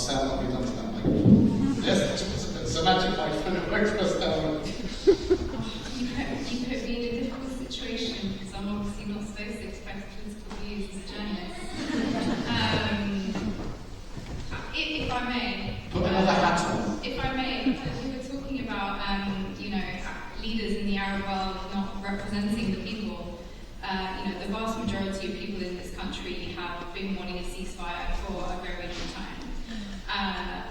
Hassan, what have you done to that microphone? Yes, it's a magic microphone. It works for us now. You put me in a difficult situation because I'm obviously not supposed to express political views as a journalist. If I may, put another hat on. If I may, we were talking about leaders in the Arab world not representing the people. The vast majority of people in this country have been wanting a ceasefire for a very long time.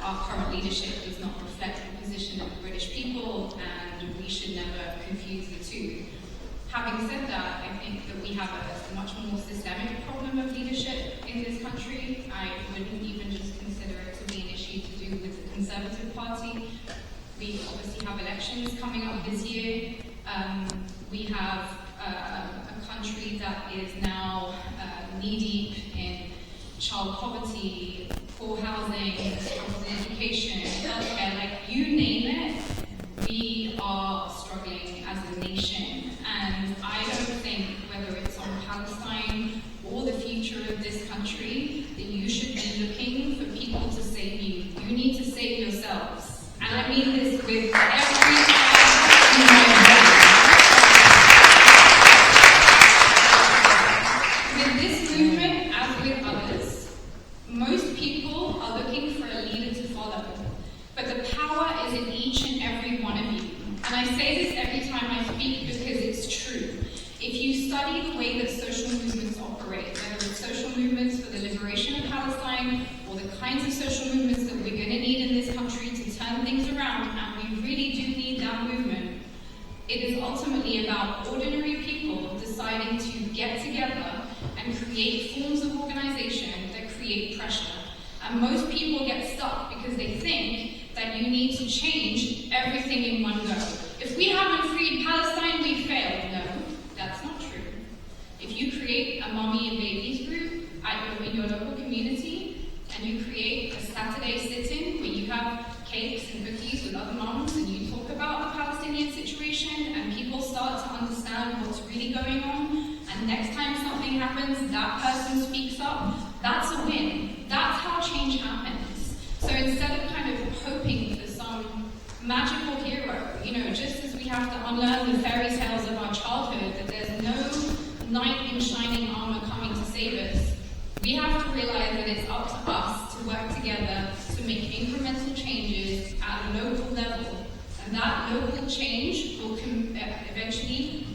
Our current leadership does not reflect the position of the British people, and we should never confuse the two. Having said that, I think that we have a much more systemic problem of leadership in this country. I wouldn't even just consider it to be an issue to do with the Conservative Party. We obviously have elections coming up this year. We have a country that is now knee-deep in child poverty, poor housing, health and education, healthcare, like you name it, we are struggling as a nation. And I don't think, whether it's on Palestine or the future of this country, that you should be looking for people to save you. You need to save yourselves. And I mean this with every with this movement, as with others, most people are looking for a leader to follow. But the power is in each and every one of you. And I say this every time I speak because it's true. If you study the way that social movements operate, whether it's social movements for the liberation of Palestine or the kinds of social movements that we're going to need in this country to turn things around, and we really do need that movement, it is ultimately about ordinary people deciding to get together and create forms of organization that create pressure. And most people get stuck because they think that you need to change everything in one go. If we haven't freed Palestine, we failed. No, that's not true. If you create a mommy and babies group in your local community, and you create a Saturday sit-in where you have cakes and cookies with other moms, and you talk about the Palestinian situation, and people start to understand what's really going on, and next time something happens, that person speaks up, that's a win. That's how change happens. So instead of kind of hoping for some magical hero, just as we have to unlearn the fairy tales of our childhood, that there's no knight in shining armor coming to save us, we have to realize that it's up to us to work together to make incremental changes at a local level. And that local change will eventually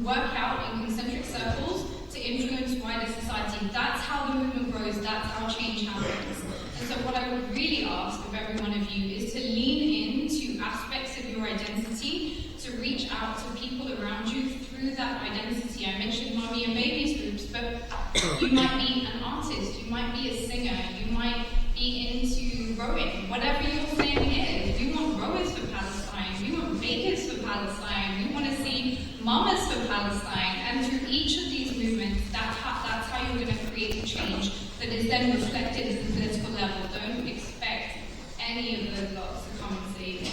work out in concentric circles to influence wider society. That's how the movement grows, that's how change happens. And so what I would really ask of every one of you is to lean into aspects of your identity, to reach out to people around you through that identity. I mentioned mommy and babies groups, but you might be an artist, you might be a singer, you might be into rowing, whatever your thing is. We want rowers for Palestine, we want bakers for Palestine, we want to see mamas for Palestine, and through each of these movements, that's how you're going to create a change that is then reflected at the political level. Don't expect any of those lots to come and save you.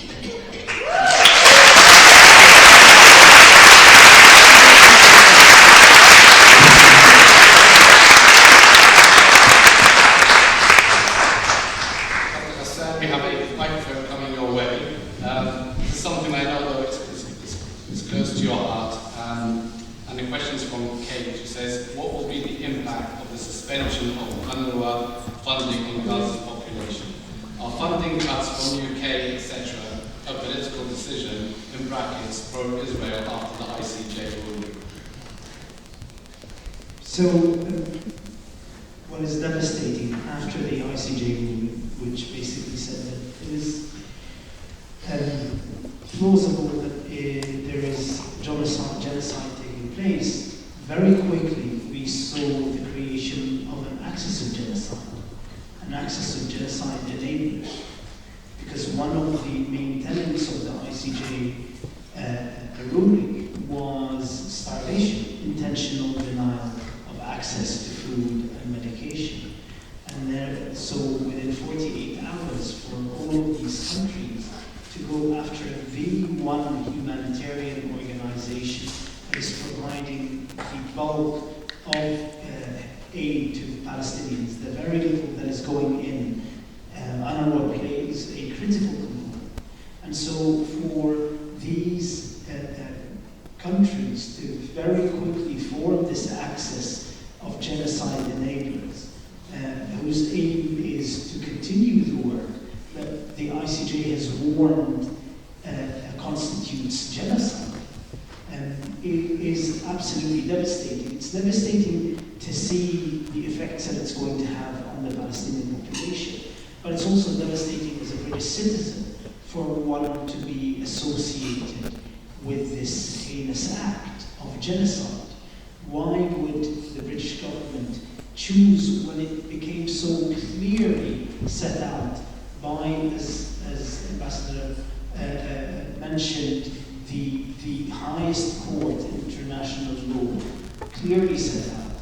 We have a microphone coming your way. This is something I know, though, it's close to your heart. And the question is from Kate, who says, what will be the impact of the suspension of UNRWA funding on Gaza's population? Are funding cuts from UK, etc., a political decision, in brackets, pro-Israel after the ICJ ruling? So, what is devastating after the ICJ ruling, which basically said that it is plausible that there is genocide taking place, very quickly we saw the creation of an axis of genocide enablers. Because one of the main tenets of the ICJ ruling was starvation, intentional denial of access to food and medication. And so within 48 hours for all of these countries to go after the one humanitarian organization that is providing the bulk of aid to the Palestinians, the very little that is going in UNRWA plays a critical component. And so for these countries to very quickly form this axis of genocide enablers, whose aim is to continue the work that the ICJ has warned constitutes genocide, it is absolutely devastating. It's devastating to see the effects that it's going to have on the Palestinian population, but it's also devastating as a British citizen for one to be associated with this heinous act of genocide. Why would the British government choose, when it became so clearly set out by, as Ambassador mentioned, the highest court in international law clearly set out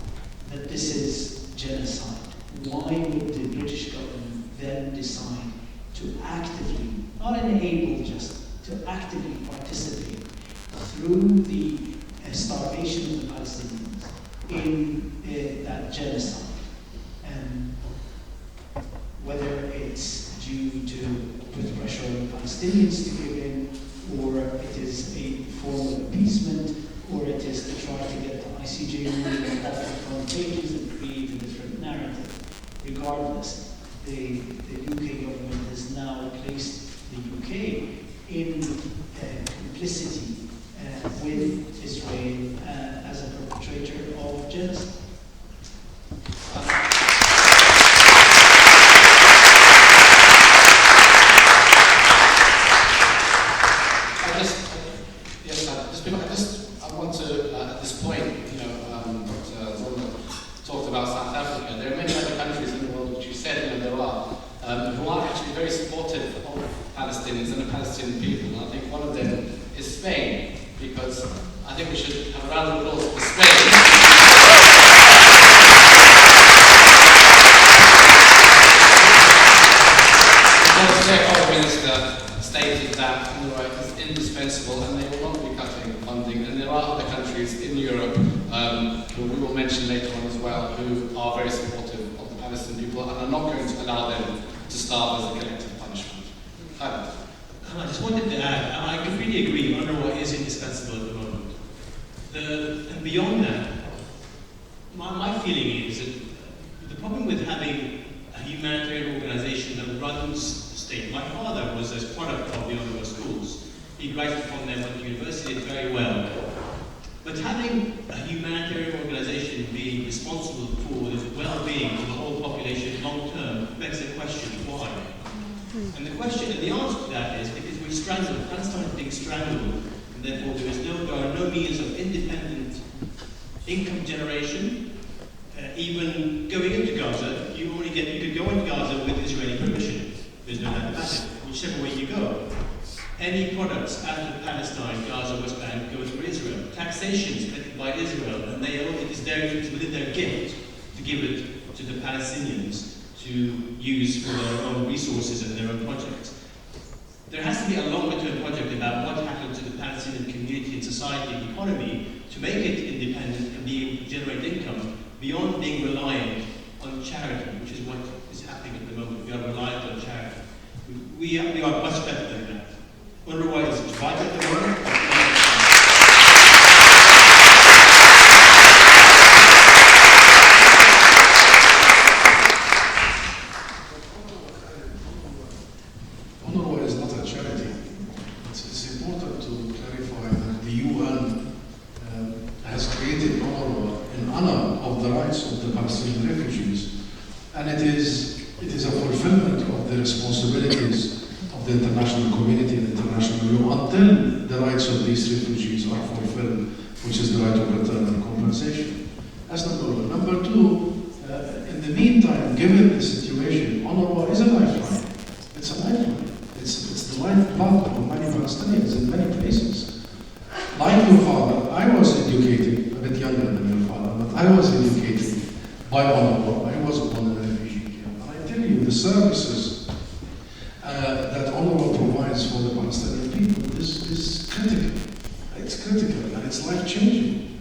that this is genocide? Why would the British government then decide to actively, not enable just, to actively participate through the starvation of the Palestinians in that genocide? Whether it's due to put pressure on the Palestinians to give in, or it is a form of appeasement, or it is to try to get the ICJ ruling off the front pages and create a different narrative. Regardless, the UK government has now placed the UK in complicity with Israel as a perpetrator of genocide. I want to, at this point, Dr. Zolman talked about South Africa. There are many other countries in the world, which you said, there are, who are actually very supportive of Palestinians and the Palestinian people. And I think one of them is Spain, because I think we should have a round of applause for Spain. Because their foreign minister stated that UNRWA is indispensable and they will not be cutting funding. And there are other countries in Europe, who we will mention later on as well, who are very supportive of the Palestinian people and are not going to allow them to starve as a collective punishment. I just wanted to add, I completely agree, UNRWA is indispensable at the moment. And beyond that, my feeling is that the problem with having a humanitarian organization that runs the state, my father was a product of the UNRWA schools. He graduated from them, went to university, did very well. But having a humanitarian organization being responsible for the well-being of the whole population long term begs the question, why? And the answer to that is because we strangle, Palestine is being strangled, and therefore there are no means of independent income generation. Even going into Gaza, you could go into Gaza with Israeli permission. There's no doubt about it, whichever way you go. Any products out of Palestine, Gaza, West Bank, goes for Israel. Taxation is collected by Israel, and it is within their gift to give it to the Palestinians to use for their own resources and their own projects. There has to be a longer-term project about what happened to the Palestinian community and society and economy to make it independent and be able to generate income beyond being reliant on charity, which is what is happening at the moment. We are reliant on charity. We are much better than that. UNRWA is vital at the moment. UNRWA is not a charity. It's important to clarify that the UN has created UNRWA in honor of the rights of the Palestinian refugees, and it is a fulfillment of the responsibilities of the international community and international law until the rights of these refugees are fulfilled, which is the right of return and compensation. That's number one. Number two, in the meantime, given the situation, UNRWA is a lifeline. It's a lifeline. It's the lifeblood of many Palestinians in many places. Like your father, I was educated, a bit younger than your father, but I was educated by UNRWA. I was born in a refugee camp. And I tell you, the services that UNRWA provides for the Palestinian people is critical. It's critical and it's life-changing.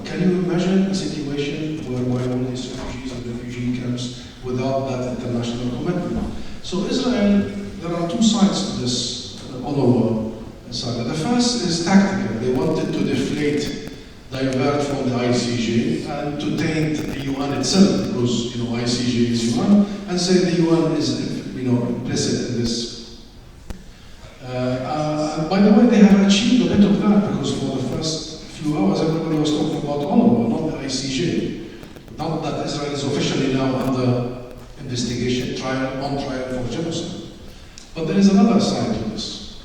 Can you imagine a situation whereby all these refugees and refugee camps without that international commitment? So Israel, there are two sides to this UNRWA saga. The first is tactical. They wanted to deflate, divert from the ICJ and to taint the UN itself, because ICJ is UN, and say the UN is implicit in this. By the way, they have achieved a bit of that, because for the first few hours everybody was talking about UNRWA, not the ICJ. Not that Israel is officially now under investigation, on trial for genocide. But there is another side to this,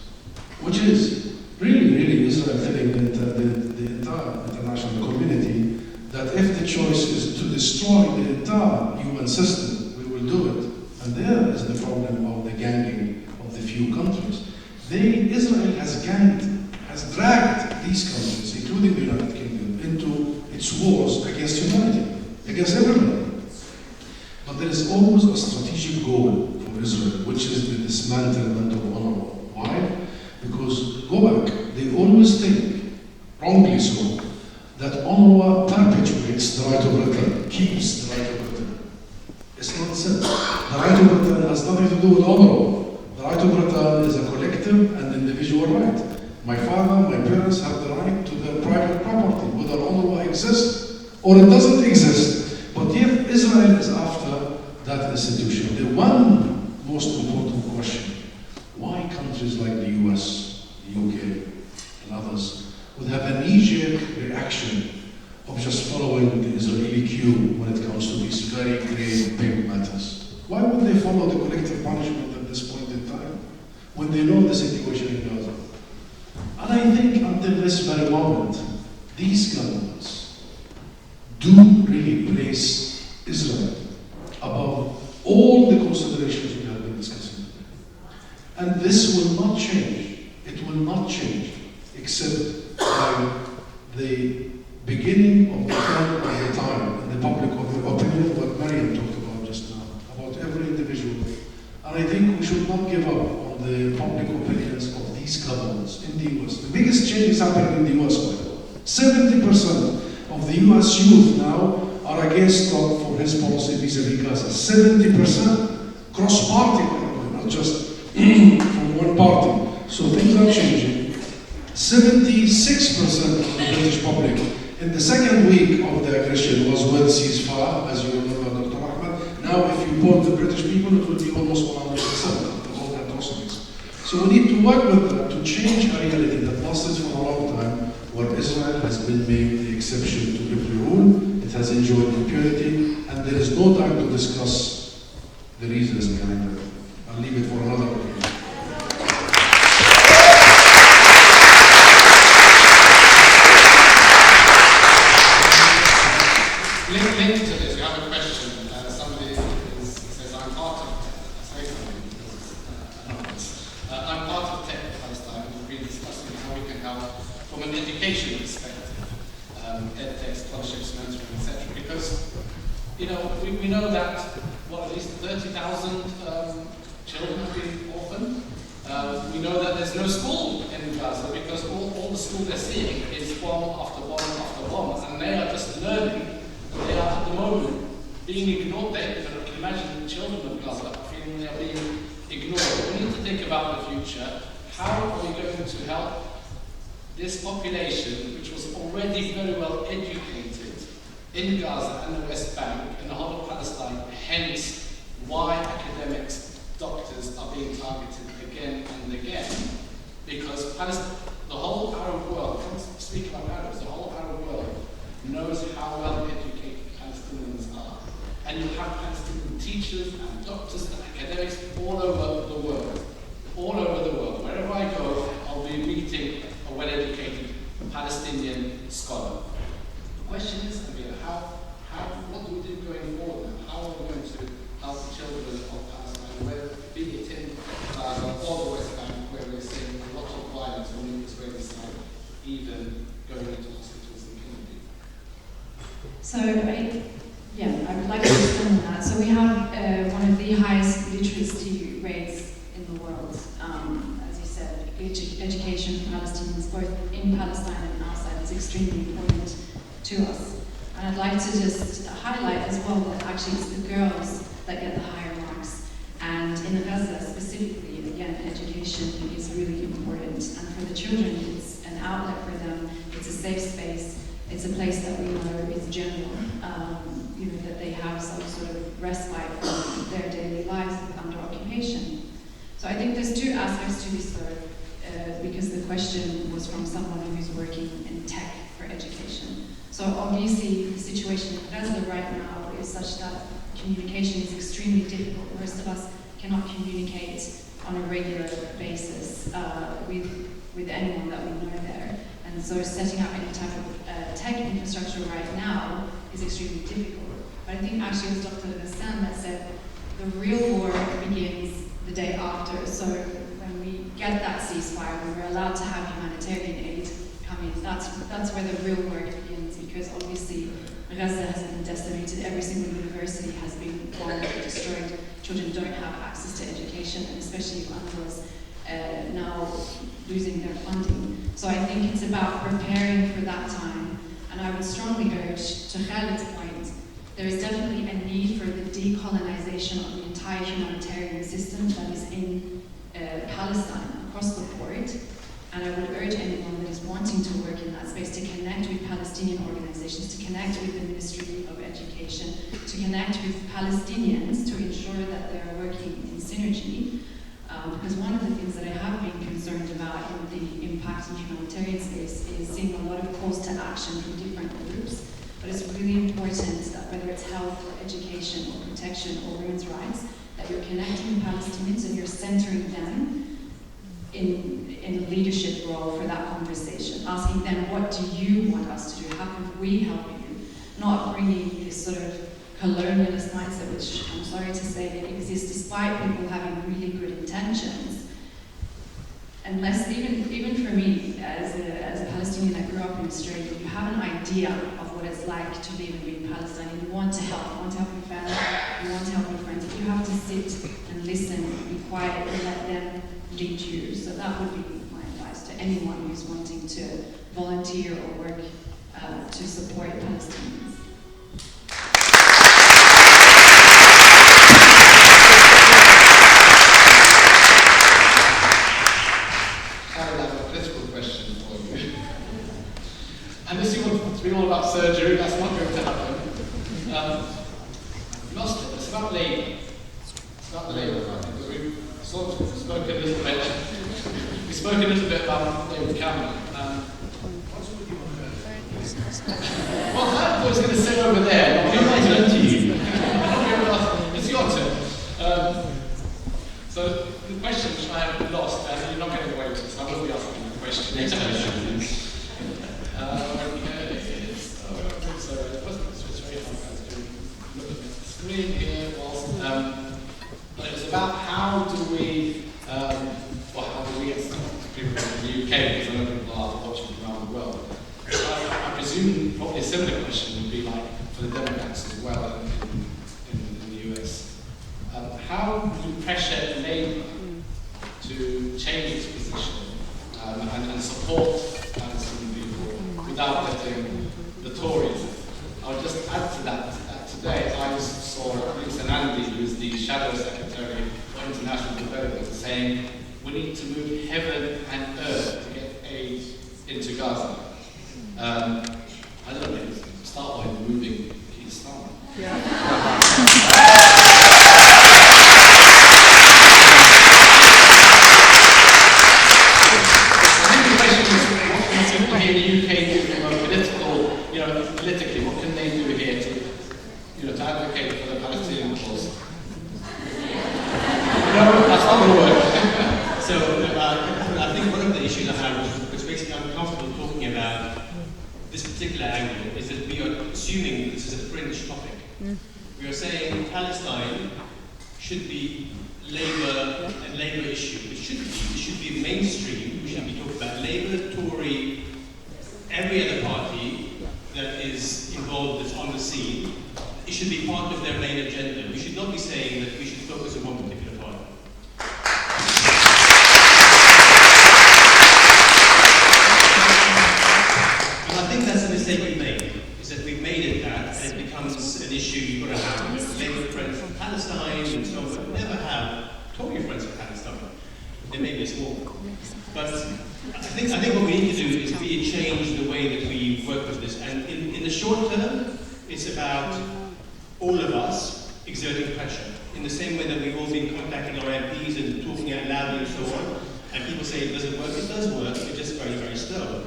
which is really Israel telling the entire international community that if the choice is to destroy the entire UN system, we will do it. And there is the problem of the ganging of the few countries. Israel has dragged these countries, including the United Kingdom, into its wars against humanity, against everybody. But there is always a strategic goal for Israel, which is the dismantlement of UNRWA. Why? Because, go back, they always think, wrongly so, that UNRWA perpetuates the right of return, keeps the right of return. It's nonsense. The right of return has nothing to do with UNRWA. The right of return is a collective and individual right. My father, my parents have the right to their private property, whether UNRWA exists or it doesn't exist. But yet Israel is after that institution. The one most important question, why countries like the US, the UK, and others would have a knee-jerk reaction of just following the Israeli cue when it comes to these very grave, big matters? Why would they follow the collective punishment at this point in time, when they know the situation in Gaza? And I think until this very moment, these governments do really place Israel above all the considerations we have been discussing today. And this will not change. It will not change, except by the beginning of the turn of the time in the public opinion, what Mariam talked about just now, about every individual. And I think we should not give up on the public opinions of these governments in the US. The biggest change is happening in the US, by the way. 70% of the US youth now are against Trump for his policy vis-a-vis Gaza. 70% cross-party, by the way, not just from one party. So things are changing. 76% of the British public in the second week of the aggression was with ceasefire, as you remember, Dr. Ahmed. Now, if you poll the British people, it will be almost 100% of all the atrocities. So we need to work with them to change a reality that lasted for a long time, where Israel has been made the exception to every rule. It has enjoyed impunity, and there is no time to discuss the reasons behind it. I'll leave it for another occasion. Linked to this, you have a question. Somebody says, I'm part of Tech Palestine, and we've been discussing how we can help from an education perspective, EdTech, scholarships, mentoring, etc. Because, we know that, at least 30,000 children have been orphaned. We know that there's no school in Gaza because all the school they're seeing is bomb after bomb after bomb, and they are just learning. They are at the moment being ignored. You can imagine the children of Gaza feeling they are being ignored. We need to think about the future. How are we going to help this population, which was already very well educated in Gaza and the West Bank and the whole of Palestine, hence why academics, doctors are being targeted again and again? Because the whole Arab world, speak about Arabs, the whole Arab world knows how well educated Palestinians are. And you have Palestinian teachers and doctors and academics all over the world. All over the world. Wherever I go, I'll be meeting a well-educated Palestinian scholar. The question is, what do we do going forward now? How are we going to help the children of Palestine, be it in Gaza or the West Bank, where we're seeing a lot of violence on the Israeli side, even going into hospitals and killing people? So, I would like to explain that. So we have one of the highest literacy rates in the world. As you said, education for Palestinians, both in Palestine and outside, is extremely important to us. And I'd like to just highlight as well that actually it's the girls that get the higher marks. And in Gaza specifically, again, education is really important. And for the children, it's an outlet for them. It's a safe space. It's a place that we know is general. That they have some sort of respite from their daily lives under occupation. So I think there's two aspects to this story, because the question was from someone who's working in tech for education. So obviously the situation in Gaza right now is such that communication is extremely difficult. Most of us cannot communicate on a regular basis with anyone that we know there. And so setting up any type of tech infrastructure right now is extremely difficult. But I think actually it was Dr. غسان that said the real war begins the day after. So when we get that ceasefire, when we're allowed to have humanitarian aid come in, that's where the real work begins, because obviously Gaza has been decimated, every single university has been bombed or destroyed, children don't have access to education, and especially if UNRWA's now losing their funding. So I think it's about preparing for that time, and I would strongly urge, to Khalid's point, there is definitely a need for the decolonization of the entire humanitarian system that is in Palestine across the board. And I would urge anyone that is wanting to work in that space to connect with Palestinian organizations, to connect with the Ministry of Education, to connect with Palestinians to ensure that they are working in synergy. Because one of the things that I have been concerned about in the impact in humanitarian space is seeing a lot of calls to action from different groups. But it's really important that whether it's health or education or protection or women's rights, that you're connecting with Palestinians and you're centering them in a leadership role for that conversation, asking them, what do you want us to do? How can we help you? Not bringing this sort of colonialist mindset, which I'm sorry to say exists despite people having really good intentions. Unless, even for me, as a Palestinian that grew up in Australia, you have an idea of what it's like to live and be in Palestine. You want to help your family, you want to help your friends. If you have to sit and listen, be quiet, and let them lead you. So that would be my advice to anyone who's wanting to volunteer or work to support Palestinians. About surgery, that's not going to happen. Lost it. It's about labour. It's about the labour market. We've sort of spoken a little bit. We spoke a little bit about David Cameron. Well, I was going to sit over there. My turn to you. It's your turn. So the question which I have lost, and you're not getting away with it, so I will be asking you a question. Next question. Screen here was it was about how do we as people in the UK, because I know people are watching around the world. I presume probably a similar question would be like for the Democrats as well in the US. How do you pressure Labour to change its position and support Palestinian people without letting the Tories? I'll just add to that. Today, I just saw Lisa Andy, who's the Shadow Secretary for International Development, saying we need to move heaven and earth to get aid into Gaza. I don't know, start by moving Pakistan. Yeah. The question is, what can people here in the UK do from a politically, what can they do here to advocate for the Palestinian cause? No, that's not going to work. So I think one of the issues I have, which makes me uncomfortable talking about this particular angle, is that we are assuming this is a fringe topic. We are saying Palestine should be Labour and Labour issue. It should be mainstream. We should be talking about Labour, Tory, every other party that is involved, that's on the scene. It should be part of their main agenda. We should not be saying that we should focus on one particular party. And I think that's a mistake we made, is that we've made it that, and it becomes an issue you've got to have with Labour friends from Palestine and so on, but never have There may be a small one. But I think what we need to do is really change the way that we work with this. And in the short term, it's about all of us exerting pressure. In the same way that we've all been contacting our MPs and talking out loudly and so on, and people say it doesn't work, it does work, it's just very, very slow.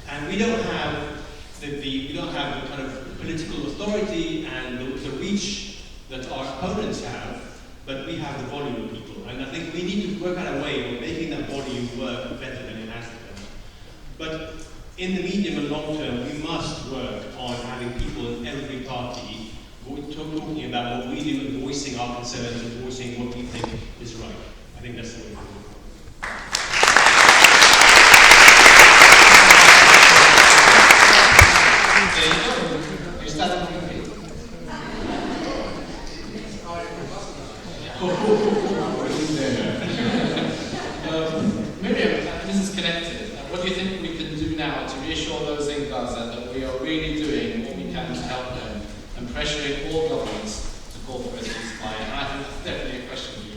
And we don't have the kind of political authority and the reach that our opponents have, but we have the volume of people. And I think we need to work out a way of making that volume work better than it has done. But in the medium and long term, we must work on having people in every party talking about what we do and voicing our concerns and voicing what we think is right. I think that's the way to do it. You started with me. Miriam, this is connected. What do you think we can do now to reassure those in Gaza that we are really doing what we can to help them and pressuring all governments to call for a ceasefire? And I think that's definitely a question for you.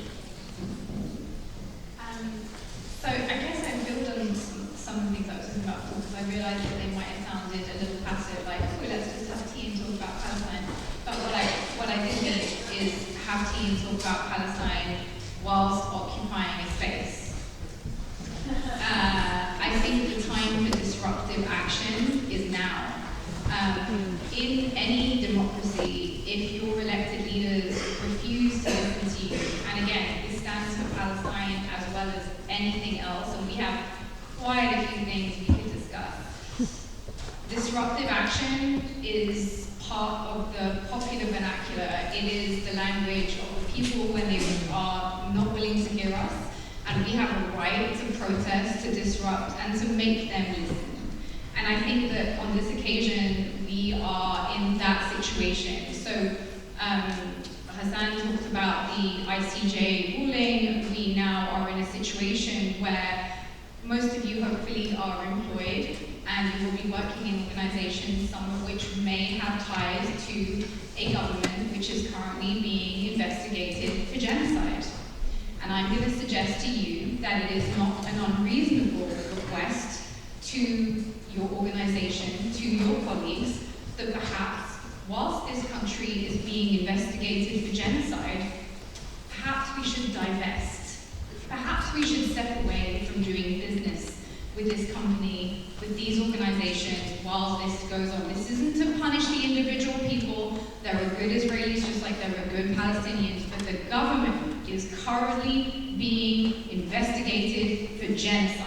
So I guess I build on some of the things I was talking about because I realised that they might have sounded a little passive, like, oh, let's just have tea and talk about Palestine. But what I did mean is have tea and talk about Palestine whilst occupying a space. I think the time for disruptive action is now. In any democracy, if your elected leaders refuse to listen to you, and again, this stands for Palestine as well as anything else, and we have quite a few things we could discuss. Disruptive action is part of the popular vernacular. It is the language of the people when they are not willing to hear us, and we have a right to protest, to disrupt, and to make them listen. And I think that on this occasion, we are in that situation. So Hassan talked about the ICJ ruling. We now are in a situation where most of you hopefully are employed and you will be working in organizations, some of which may have ties to a government which is currently being investigated for genocide. And I'm going to suggest to you that it is not an unreasonable request to your organization, to your colleagues, that perhaps whilst this country is being investigated for genocide, perhaps we should divest. Perhaps we should step away from doing business with this company, with these organizations, while this goes on. This isn't to punish the individual people. There are good Israelis just like there are good Palestinians, but the government is currently being investigated for genocide.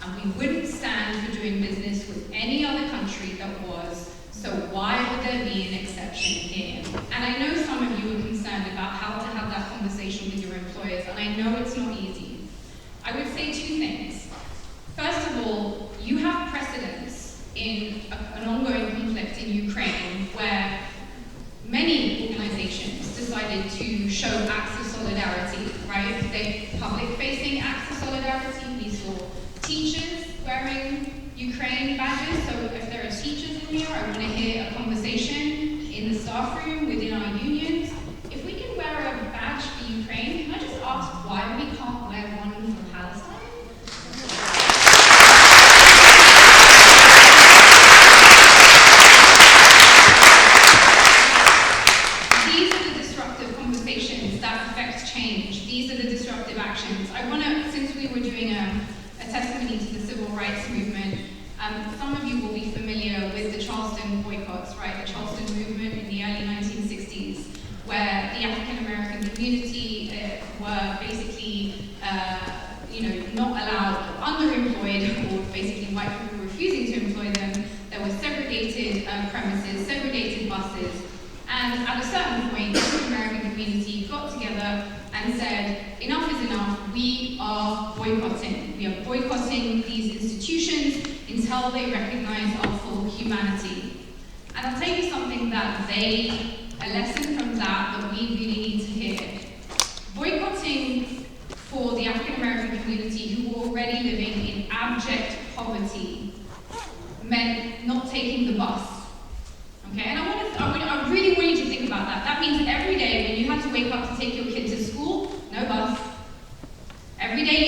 And we wouldn't stand for doing business with any other country that was, so why would there be an exception here? And I know some of you are concerned about how to have that conversation with your employers, and I know it's not easy. I would say two things. First of all, you have precedents in an ongoing conflict in Ukraine where many organizations decided to show acts of solidarity, right? They public-facing acts of solidarity. We saw teachers wearing Ukraine badges. So if there are teachers in here, I want to hear a conversation in the staff room within our unions. If we can wear a badge for Ukraine, can I just ask why we can't wear one for Palestine? These are the disruptive conversations that affect change. These are the disruptive actions. I want to, since we were doing a testimony to the civil rights movement, some of you will be familiar with the Charleston boycotts, right? The Charleston movement in the early 1960s, where the African American community were basically, not allowed, underemployed, or basically white people refusing to employ them. There were segregated premises, segregated buses, and at a certain point, the African American community got together and said, enough is enough, we are boycotting. We are boycotting these institutions until they recognize our full humanity. And I'll tell you something a lesson from that we really need to hear. Boycotting for the African American community who were already living in abject poverty meant not taking the bus. Okay, and I really want you to think about that. That means every day when you had to wake up to take your kid to school, no bus. Every day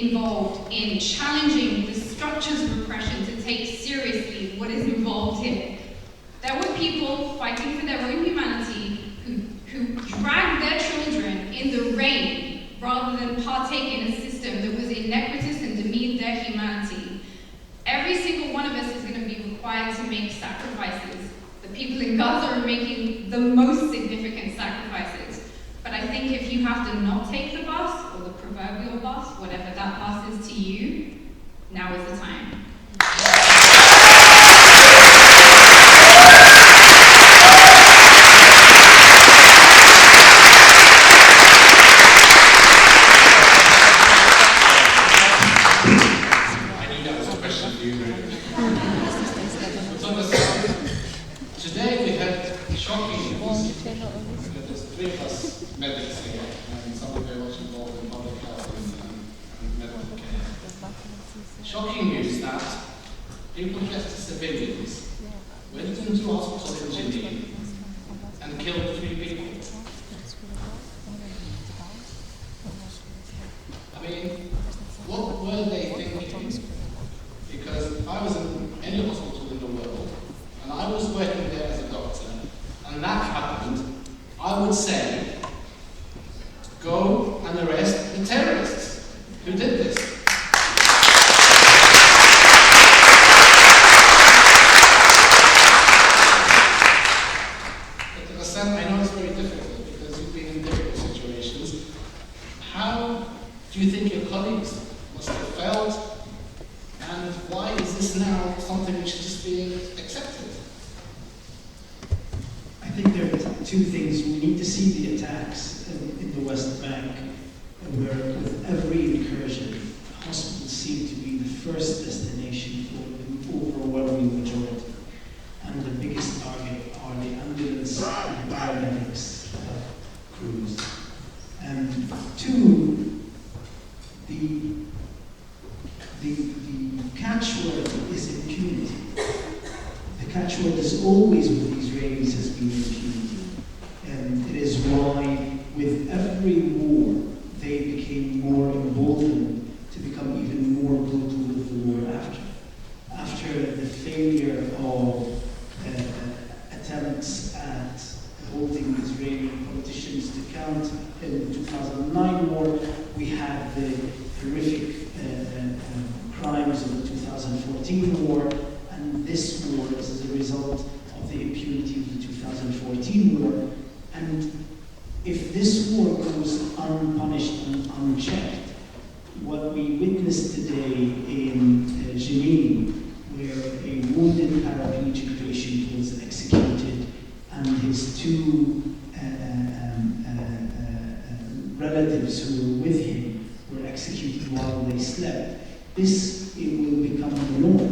involved in challenging the structures of repression to take seriously what is involved here. There were people fighting for their own humanity who dragged their children in the rain rather than partake in a system that was iniquitous and demeaned their humanity. Every single one of us is going to be required to make sacrifices. The people in Gaza are making the most significant sacrifices. But I think if you have to not take the bus, or the proverbial bus, whatever that bus is to you, now is the time. Today we had shocking news. There's 3 of us medics here, and some of you are much involved in public health and medical care. Shocking news that people dressed as civilians went into hospital in Geneva and killed 3 people. I mean, what were they thinking? Because I was in any hospital in the world, and I was working there as a doctor, and that happened, I would say, go and arrest the terrorists who did this. But غسان, I know it's very difficult because you've been in difficult situations. How do you think your colleagues must have felt? And why is this now something which is just being accepted? I think there are 2 things. We need to see the attacks in the West Bank, where with every incursion, hospitals seem to be the first destination for the overwhelming majority. And the biggest target are the ambulance and paramedics crews. And 2, the catchword is impunity. The catchword is always with the Israelis has been impunity. And it is why with every war they became more emboldened to become even more brutal with the war after. After the failure of attempts at holding Israeli politicians to account in the 2009 war, we had the horrific crimes of the 2014 war, and this war is as a result of the impunity of the 2014 war. And if this war goes unpunished and unchecked, what we witnessed today in Geneva, where a wounded paraplegic patient was executed and his 2 relatives who were with him were executed while they slept, it will become the norm.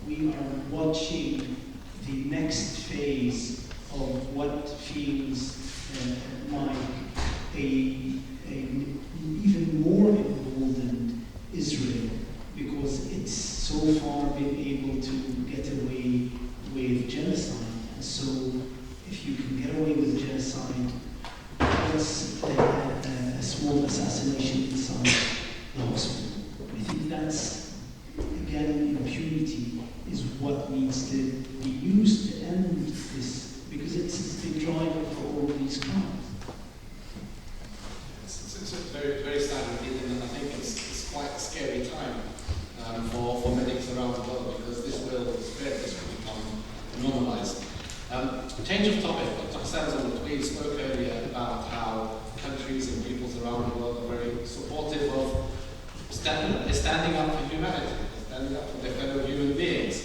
We are watching the next phase of what feels like an even more emboldened Israel, because it's so far been able to get away with genocide. And so if you can get away with genocide, plus a small assassination inside the hospital, I think that's, again, impunity is what needs to be used to end this, because it's the driver for all of these crimes. It's a very, very sad indeed, and I think it's quite a scary time for medics around the world, because this will spread, this will become normalized. Change of topic, Dr. Hassan, we spoke earlier about how countries and peoples around the world are very supportive of standing up for humanity, standing up for their fellow human beings.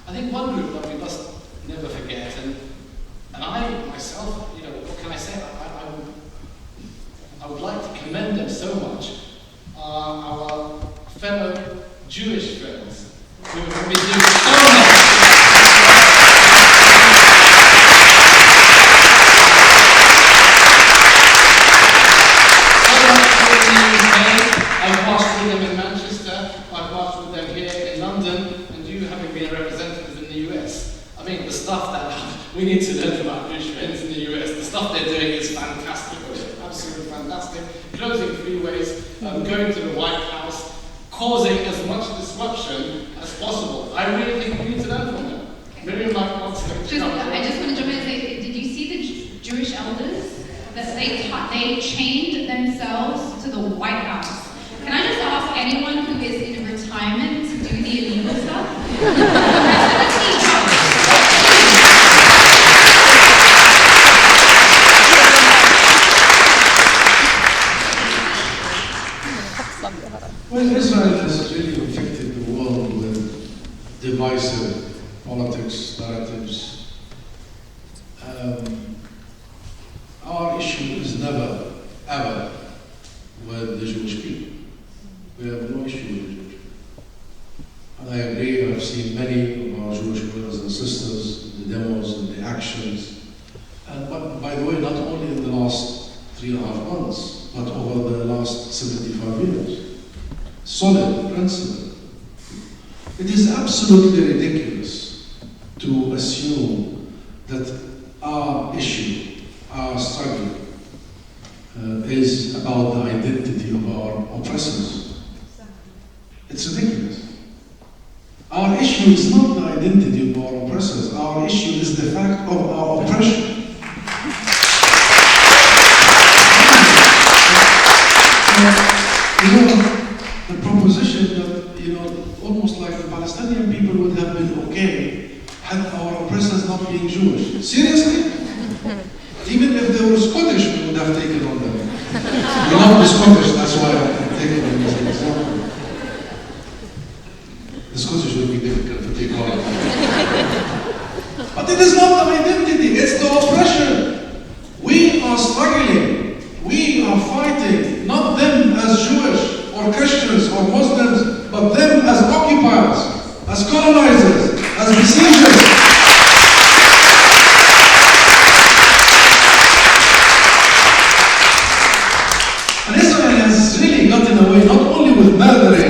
I think one group that we must never forget, and I myself, what can I say? I would like to commend them so much, are our fellow Jewish friends who have been doing so much. I've marched with them in Manchester, I've marched with them here in London, and you having been a representative in the US. I mean, the stuff that we need to learn from our Jewish friends in the US, the stuff they're doing is fantastic, absolutely fantastic. Closing freeways, going to the White House, causing as much disruption as possible. I really think we need to learn from them. Miriam, I just want to jump in and say, did you see the Jewish elders? That they chained themselves to the White House. Can I just ask anyone who is in retirement to do the illegal stuff? Well, Israel has really infected the world with divisive politics, narratives. Our issue is never, ever with the Jewish people. We have no issue with the Jewish people. And I agree, I've seen many of our Jewish brothers and sisters in the demos and the actions. And by the way, not only in the last 3.5 months, but over the last 75 years. Solid principle. It is absolutely ridiculous to assume that our issue, our struggle, is about the identity of our oppressors. It's ridiculous. Our issue is not the identity of our oppressors. Our issue is the fact of our oppression. The proposition that, almost like the Palestinian people would have been okay had our oppressors not being Jewish. Seriously? Even if they were Scottish, we would have taken on them. We love the Scottish, that's why I'm taking them as an example. The Scottish would be difficult to take on. But it is not the identity, it's the oppression.